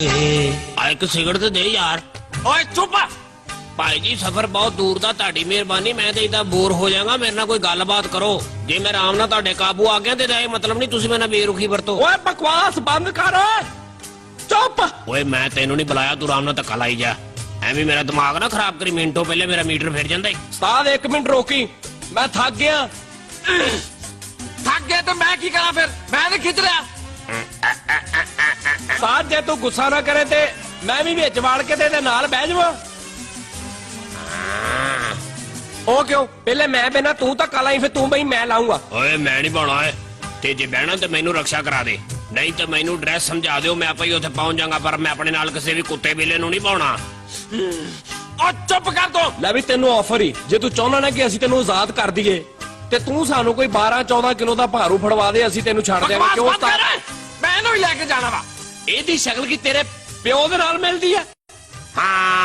ਇੱਕ ਸਿਗਰਟ ਤੇ ਦੇ ਯਾਰ। ਓਏ ਚੁੱਪ। ਭਾਈ ਜੀ ਸਫ਼ਰ ਬਹੁਤ ਦੂਰ ਦਾ, ਤੁਹਾਡੀ ਮਿਹਰਬਾਨੀ। ਮੈਂ ਤੇ ਇਦਾਂ ਬੋਰ ਹੋ ਜਾਵਾਂਗਾ, ਮੇਰੇ ਨਾਲ ਕੋਈ ਗੱਲਬਾਤ ਕਰੋ। ਜੇ ਮੈਂ ਆਰਾਮ ਨਾਲ ਤੁਹਾਡੇ ਕਾਬੂ ਆ ਗਿਆ ਤੇ ਇਹ ਮਤਲਬ ਨਹੀਂ ਤੁਸੀਂ ਮੇਰੇ ਨਾਲ ਬੇਰੁਖੀ ਵਰਤੋ। ਓਏ ਬਕਵਾਸ ਬੰਦ ਕਰ ਓਏ। ਚੁੱਪ। ਓਏ ਮੈਂ ਤੈਨੂੰ ਨਹੀਂ ਬੁਲਾਇਆ, ਤੂੰ ਆਰਾਮ ਨਾਲ ਧੱਕਾ ਲਾਈ ਜਾ। ਐਵੇਂ ਮੇਰਾ ਦਿਮਾਗ ਨਾ ਖਰਾਬ ਕਰੀ, ਮਿੰਟੋ ਪਹਿਲੇ ਮੇਰਾ ਮੀਟਰ ਫਿਰ ਜਾਂਦਾ ਈ। ਉਸਤਾਦ 1 ਮਿੰਟ ਰੋਕੀ, ਮੈਂ ਥੱਕ ਗਿਆ। ਥੱਕ ਗਿਆ ਤੇ ਮੈਂ ਕੀ ਕਰਾਂ ਫਿਰ? ਮੈਂ ਤੇ ਖਿੱਚ ਰਿਹਾ। ਉਸਤਾਦ ਜੇ ਤੂੰ ਗੁੱਸਾ ਨਾ ਕਰੇ ਤੇ ਮੈਂ ਵੀ ਵਿੱਚ ਵੜ ਕੇ ਤੇ ਇਹਦੇ ਨਾਲ ਬਹਿ ਜਾਵਾਂ। ਉਹ ਕਿਉਂ? ਪਹਿਲੇ ਮੈਂ ਬਹਿਣਾ, ਤੂੰ ਧੱਕਾ ਲਾਈ, ਫਿਰ ਤੂੰ ਬਈ ਮੈਂ ਲਾਉਂਗਾ। ਓਏ ਮੈਂ ਨਹੀਂ ਬਾਉਣਾ ਏ, ਤੇ ਜੇ ਬਹਿਣਾ ਤੇ ਮੈਨੂੰ ਰਕਸ਼ਾ ਕਰਾ ਦੇ, ਨਹੀਂ ਤੇ ਮੈਨੂੰ ਡਰੈਸ ਸਮਝਾ ਦਿਓ, ਮੈਂ ਆਪੇ ਹੀ ਉੱਥੇ ਪਹੁੰਚ ਜਾਵਾਂਗਾ। ਪਰ ਮੈਂ ਆਪਣੇ ਨਾਲ ਕਿਸੇ ਵੀ ਕੁੱਤੇ ਬਿੱਲੇ ਨੂੰ ਨਹੀਂ ਪਾਉਣਾ। ਓ ਚੁੱਪ ਕਰ ਦੋ। ਲੈ ਵੀ ਤੈਨੂੰ ਆਫਰ ਹੀ, ਜੇ ਤੂੰ ਚਾਹੁੰਦਾ ਨਾ ਕਿ ਅਸੀਂ ਤੈਨੂੰ ਆਜ਼ਾਦ ਕਰ ਦਈਏ ਤੇ ਤੂੰ ਸਾਨੂੰ ਕੋਈ 12-14 ਕਿਲੋ ਦਾ ਭਾਰੂ ਫੜਵਾ ਦੇ, ਅਸੀਂ ਤੈਨੂੰ ਛੱਡ ਦਿਆਂਗੇ। ਕਿਉਂ ਉਸਤਾਦ? ਮੈਂ ਇਹਨੂੰ ਹੀ ਲੈ ਕੇ ਜਾਣਾ ਵਾ। ਇਹਦੀ ਸ਼ਕਲ ਕੀ ਤੇਰੇ ਪਿਓ ਦੇ ਨਾਲ ਮਿਲਦੀ ਹੈ? ਹਾਂ